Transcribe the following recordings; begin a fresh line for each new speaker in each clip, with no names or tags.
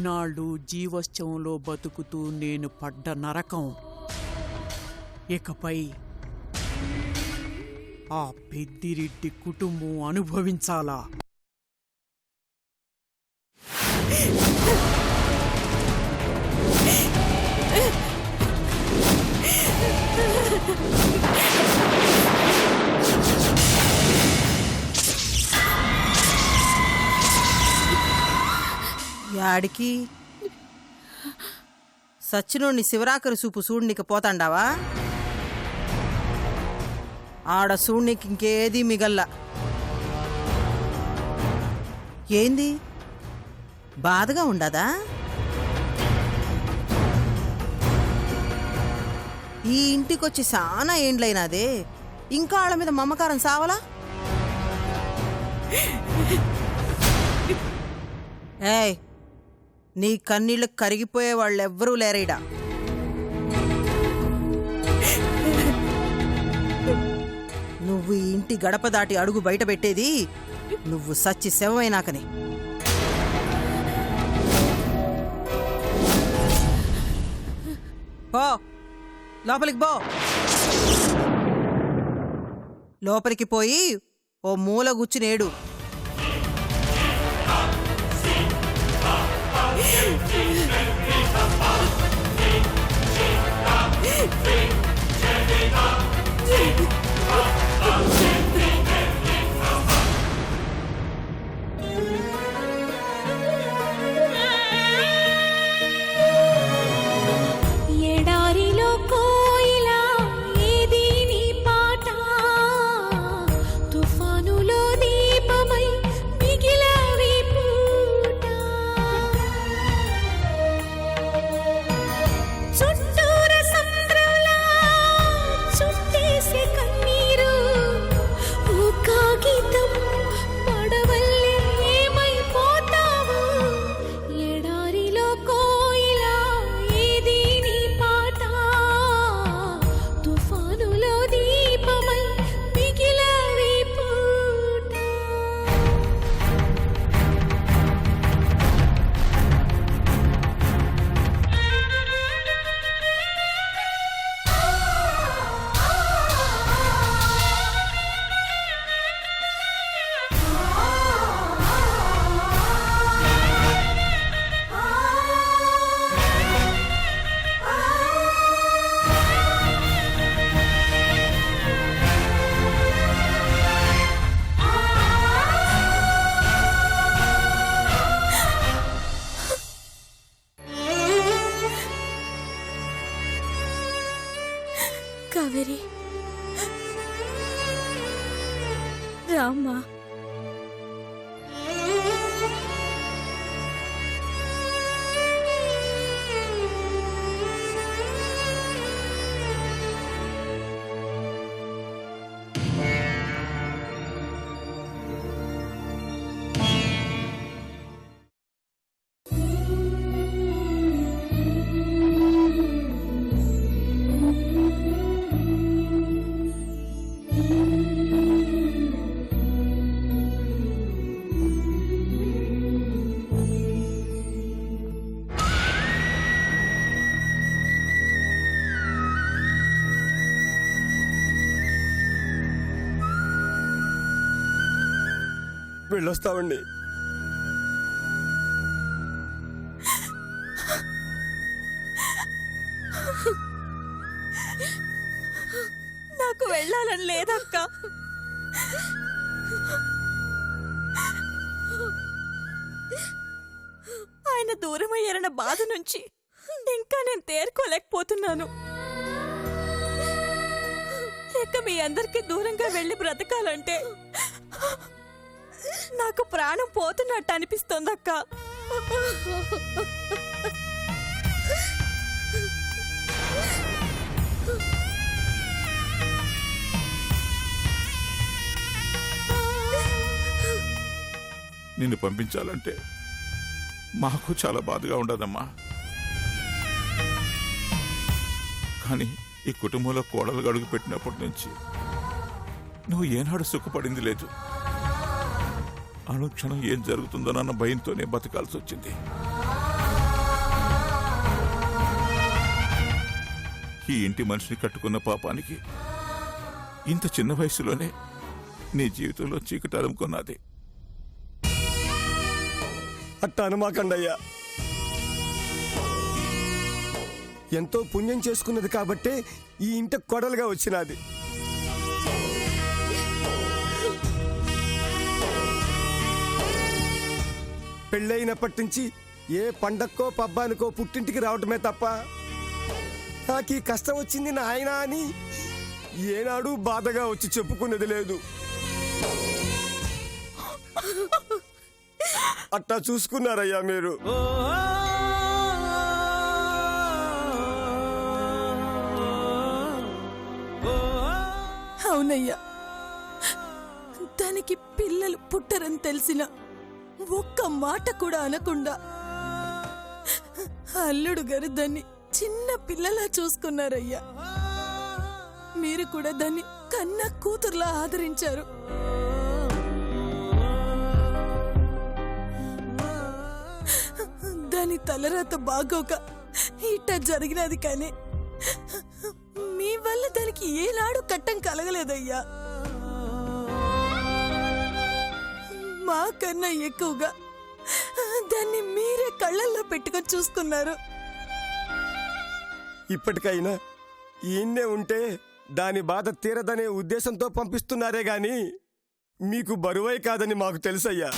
ఇన్నాళ్ళు జీవోత్సవంలో బతుకుతూ నేను పడ్డ నరకం ఇకపై ఆ పెద్దిరెడ్డి కుటుంబం అనుభవించాలా?
యాడికి సచ్చినోడిని శివరాకరి సూపు సూడ్నికి పోతాండావా? ఆడ సూడ్నికి ఇంకేది మిగల్లా. ఏంది బాధగా ఉండదా? ఈ ఇంటికొచ్చి చాలా ఏండ్లైనాదే, ఇంకా ఆళ్ళ మీద మమకారం సావలా? ఏయ్, నీ కన్నీళ్ళు కరిగిపోయే వాళ్ళెవ్వరూ లేరీడా. నువ్వు ఈ ఇంటి గడప దాటి అడుగు బయట పెట్టేది నువ్వు సచ్చి శవమైనాకనే. పో లోపలికి పో. లోపలికి పోయి ఓ మూల గుచ్చినేడు.
కావేరి, రామ్మా.
వెళ్ళొస్తామండి.
నాకు వెళ్ళాలని లేదక్క. ఆయన దూరం అయ్యారన్న బాధ నుంచి ఇంకా నేను తేరుకోలేకపోతున్నాను. ఇక మీ అందరికీ దూరంగా వెళ్ళి బ్రతకాలంటే నాకు ప్రాణం పోతున్నట్టు అనిపిస్తోందక్క.
నిన్ను పంపించాలంటే మాకు చాలా బాధగా ఉండదమ్మా. కానీ ఈ కుటుంబంలో కోడలు అడుగు పెట్టినప్పటి నుంచి నువ్వు ఏనాడు సుఖపడింది లేదు. అనుక్షణం ఏం జరుగుతుందోనన్న భయంతోనే బతకాల్సి వచ్చింది. ఈ ఇంటి మనిషిని కట్టుకున్న పాపానికి ఇంత చిన్న వయసులోనే నీ జీవితంలో చీకటి అలుముకున్నది.
అట్ట అనుమాకండయ్యా. ఎంతో పుణ్యం చేసుకున్నది కాబట్టే ఈ ఇంట కొడలుగా వచ్చినది. పెళ్ళైనప్పటి నుంచి ఏ పండక్కో పబ్బానికో పుట్టింటికి రావటమే తప్ప నాకు ఈ కష్టం వచ్చింది నాయనా అని ఏనాడు బాధగా వచ్చి చెప్పుకున్నది లేదు. అట్టా చూసుకున్నారయ్యా మీరు.
అవునయ్యా, దానికి పిల్లలు పుట్టరని తెలిసిన ఒక్క మాట కూడా అనకుండా అల్లుడు గారు దాన్ని చిన్న పిల్లలా చూసుకున్నారయ్యా. మీరు కూడా దాన్ని కన్న కూతురులా ఆదరించారు. దాని తలరాత బాగోక ఇట్ట జరిగినది, కానీ మీ వల్ల దానికి ఏనాడు కట్టం కలగలేదయ్యా. మాకన్నా ఎక్కువగా దాన్ని మీరే కళ్ళల్లో పెట్టుకొని చూసుకున్నారు.
ఇప్పటికైనా ఈయన్నే ఉంటే దాని బాధ తీరదనే ఉద్దేశంతో పంపిస్తున్నారే గాని మీకు బరువై కాదని మాకు తెలుసయ్యా.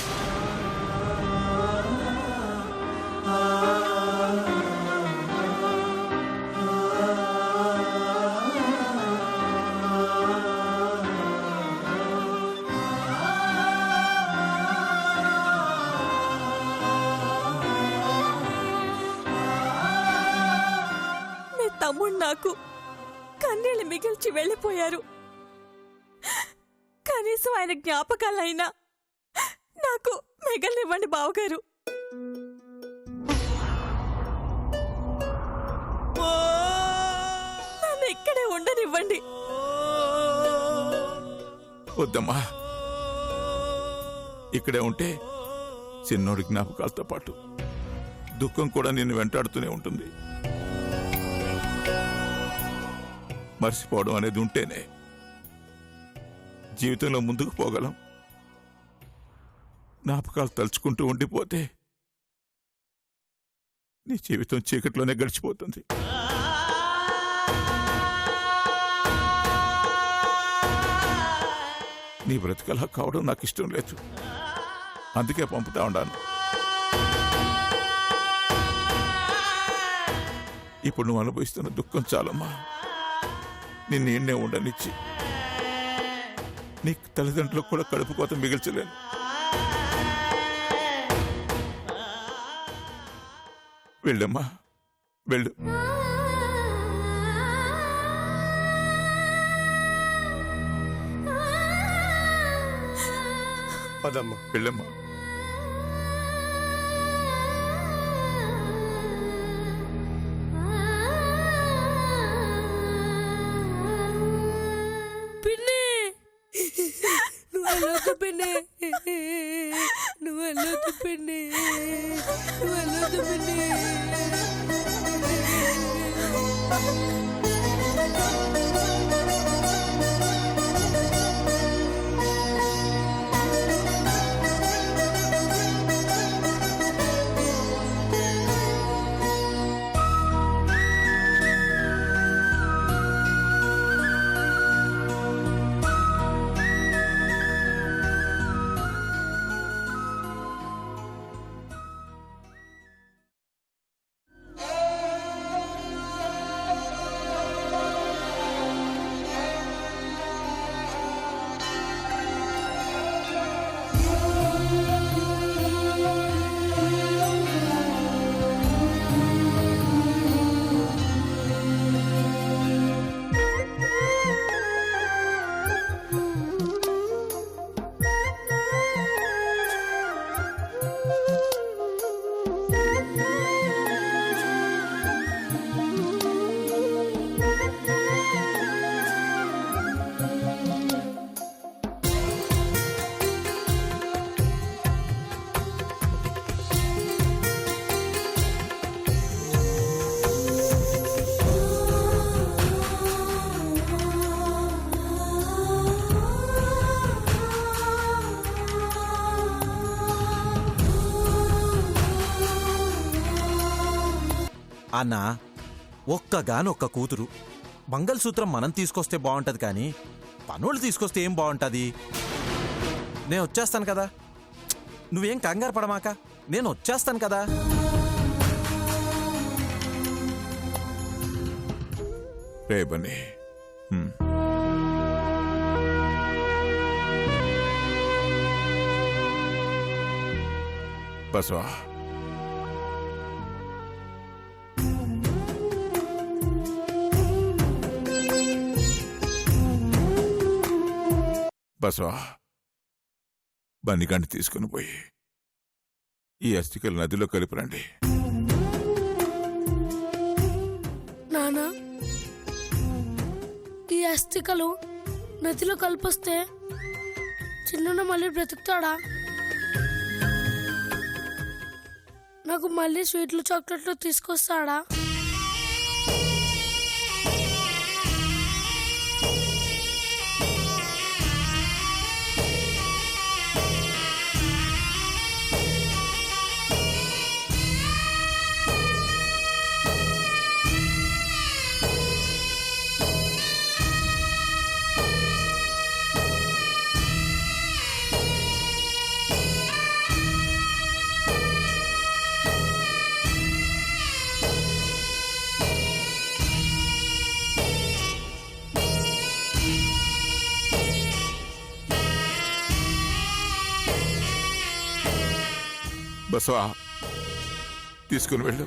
తమ్ముడు నాకు కన్నీళ్ళు మిగిల్చి వెళ్ళిపోయారు. కనీసం ఆయన జ్ఞాపకాలైనా నాకు మిగలనివ్వండి బావగారు. నన్ను ఇక్కడే ఉండనివ్వండి.
వద్దమ్మా, ఇక్కడే ఉంటే చిన్నోడి జ్ఞాపకాలతో పాటు దుఃఖం కూడా నిన్ను వెంటాడుతూనే ఉంటుంది. మర్చిపోవడం అనేది ఉంటేనే జీవితంలో ముందుకు పోగలం. జ్ఞాపకాలు తలుచుకుంటూ ఉండిపోతే నీ జీవితం చీకట్లోనే గడిచిపోతుంది. నీ బ్రతికలా కావడం నాకు ఇష్టం లేదు. అందుకే పంపుతా ఉన్నాను. ఇప్పుడు నువ్వు అనుభవిస్తున్న దుఃఖం చాలమ్మా. నిన్ను ఎన్నే ఉండనిచ్చి నీ తల్లిదండ్రులకు కూడా కడుపు కోత మిగిల్చలేను. వెళ్ళమ్మా, వెళ్ళు.
పదమ్మా,
వెళ్ళమ్మా.
అన్నా, ఒక్కగానొక్క కూతురు. మంగళసూత్రం మనం తీసుకొస్తే బాగుంటది కానీ పనులు తీసుకొస్తే ఏం బాగుంటది? నేను వచ్చేస్తాను కదా, నువ్వేం కంగారు పడమాక, నేను వచ్చేస్తాను కదా.
రే బన్నీ, బసవా, బసవా, బన్నిగాన్ని తీసుకుని పోయి ఈ అస్థికలు నదిలో కలిపిరండి.
నానా, ఈ అస్థికలు నదిలో కలిపొస్తే చిన్న మళ్ళీ బ్రతుకుతాడా? నాకు మళ్ళీ స్వీట్లు చాక్లెట్లు తీసుకొస్తాడా?
బసవా, తీసుకుని వెళ్ళు.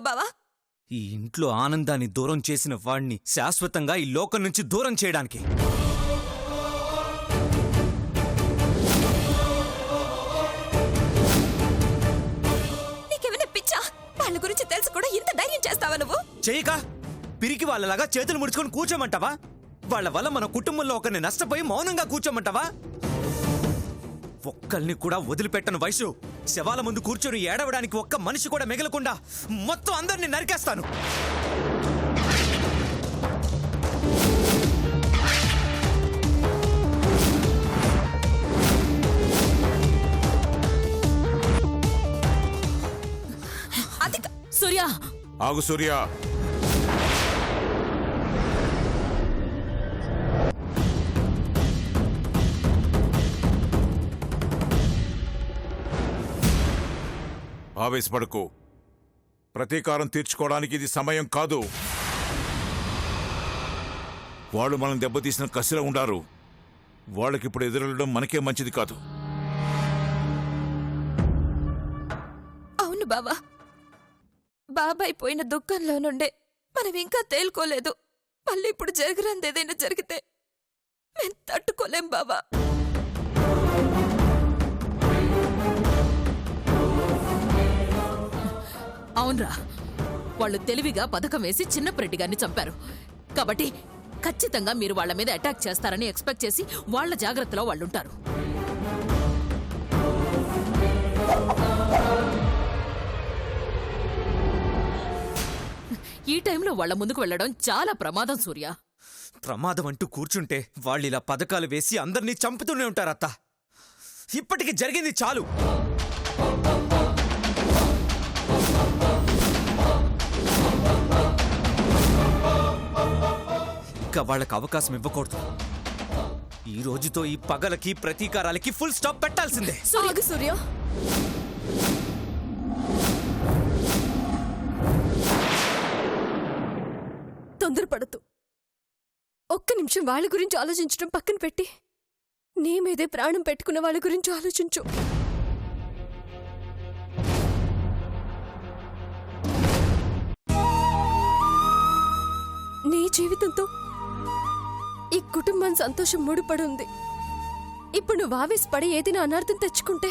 బావా?
ఈ ఇంట్లో ఆనందాన్ని దూరం చేసిన వాణ్ణి శాశ్వతంగా ఈ లోకం నుంచి దూరం చేయడానికి.
నీకేమైనా పిచ్చా? వాళ్ళ గురించి తెలుసు కూడా ఇంత ధైర్యం చేస్తావా నువ్వు?
చేయక పిరికి వాళ్ళలాగా చేతులు ముడుచుకొని కూర్చోమంటావా? వాళ్ళ వల్ల మన కుటుంబంలో ఒకరిని నష్టపోయి మౌనంగా కూర్చోమంటావా? ఒక్కల్ని కూడా వదిలిపెట్టను వయసు. శవాల ముందు కూర్చొని ఏడవడానికి ఒక్క మనిషి కూడా మిగలకుండా మొత్తం అందరినీ నరికేస్తాను.
సూర్య,
ఆగు సూర్య. ఆవేశపడకు. ప్రతీకారం తీర్చుకోవడానికి ఇది సమయం కాదు. వాళ్ళు మనం దెబ్బతీసిన కసిలో ఉండారు. వాళ్ళకిప్పుడు ఎదురెళ్ళడం మనకే మంచిది కాదు.
అవును బావా, బాబాయ్ పోయిన దుఃఖంలో నుండే మనం ఇంకా తేలుకోలేదు. మళ్ళీ ఇప్పుడు జరగరాంది ఏదైనా జరిగితే మేము తట్టుకోలేం బావా.
అవునరా, వాళ్ళు తెలివిగా పథకం వేసి చిన్నప్రెడ్డి గారిని చంపారు. కాబట్టి ఖచ్చితంగా మీరు వాళ్ళ మీద అటాక్ చేస్తారని ఎక్స్పెక్ట్ చేసి వాళ్ళ జాగ్రత్తలో వాళ్ళుంటారు. ఈ టైంలో వాళ్ళ ముందుకు వెళ్ళడం చాలా ప్రమాదం సూర్య.
ప్రమాదం అంటూ కూర్చుంటే వాళ్ళు ఇలా పథకాలు వేసి అందరినీ చంపుతూనే ఉంటారు అత్త. ఇప్పటికి జరిగింది చాలు. ఇంకా వాళ్ళకి అవకాశం ఇవ్వకూడదు. ఈ రోజుతో ఈ పగలకి ప్రతీకారాలకి ఫుల్ స్టాప్ పెట్టాల్సిందే.
సూర్య తొందరపడద్దు. ఒక్క నిమిషం వాళ్ళ గురించి ఆలోచించడం పక్కన పెట్టి నీ మీదే ప్రాణం పెట్టుకున్న వాళ్ళ గురించి ఆలోచించు. నీ జీవితంతో ఈ కుటుంబం సంతోషం ముడిపడి ఉంది. ఇప్పుడు నువ్వు ఆవేశపడి ఏదైనా అనార్థం తెచ్చుకుంటే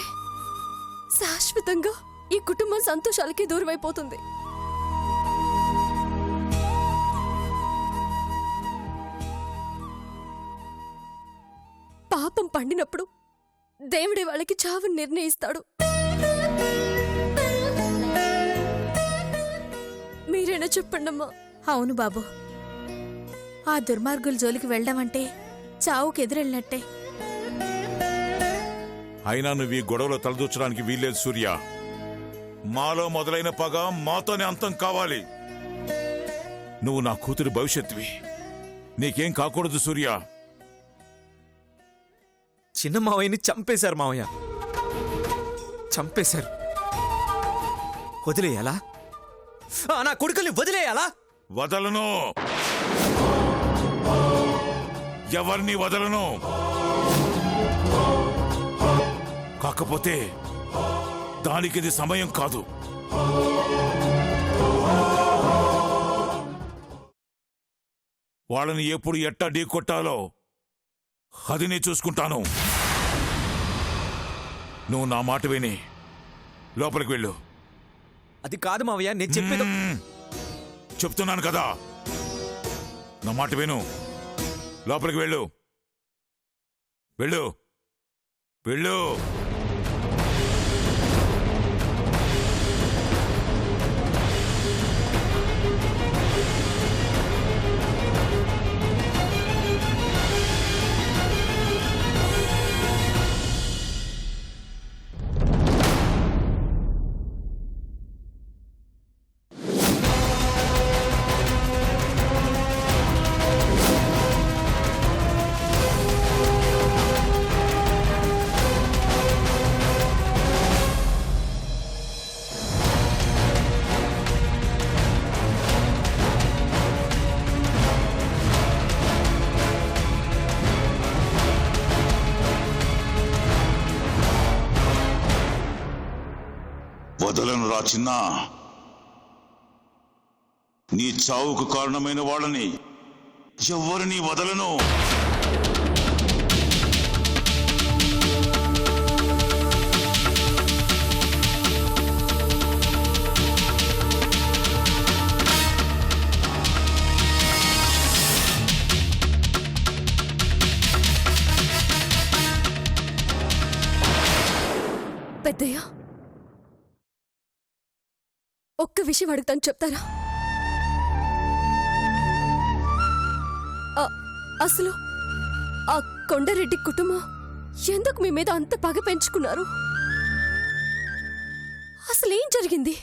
శాశ్వతంగా ఈ కుటుంబం సంతోషాలకి దూరమైపోతుంది. పాపం పండినప్పుడు దేవుడే వాళ్ళకి చావుని నిర్ణయిస్తాడు. మీరైనా చెప్పండమ్మా.
అవును బాబు, ఆ దుర్మార్గుల జోలికి వెళ్ళడం అంటే చావుకి ఎదురెళ్ళినట్టే.
అయినా నువ్వు ఈ గొడవలో తలదూర్చడానికి వీల్లేదు సూర్య. మాలో మొదలైన పగ మాతోనే అంతం కావాలి. నువ్వు నా కూతురి భవిష్యత్తువి. నీకేం కాకూడదు సూర్య.
చిన్న మావయ్యని చంపేశారు మావయ్య, చంపేశారు. వదిలేయాలా? నా కొడుకుల్ని వదిలేయాలా?
వదలను, ఎవరిని వదలను. కాకపోతే దానికిది సమయం కాదు. వాళ్ళని ఎప్పుడు ఎట్టా ఢీ కొట్టాలో అది నేను చూసుకుంటాను. నువ్వు నా మాట విని లోపలికి వెళ్ళు.
అది కాదు మావయ్య, నేను చెప్పేది.
చెప్తున్నాను కదా, నా మాట విను. లోపలికి వెళ్ళు, వెళ్ళు, వెళ్ళు.
వదలను రా చిన్న. నీ చావుకు కారణమైన వాళ్ళని ఎవరిని వదలను.
పెద్దయ్య, ఒక్క విషయం అడుగుతాను, చెప్తారా? అసలు ఆ కొండారెడ్డి కుటుంబం ఎందుకు మీ మీద అంత పగ పెంచుకున్నారు? అసలేం జరిగింది?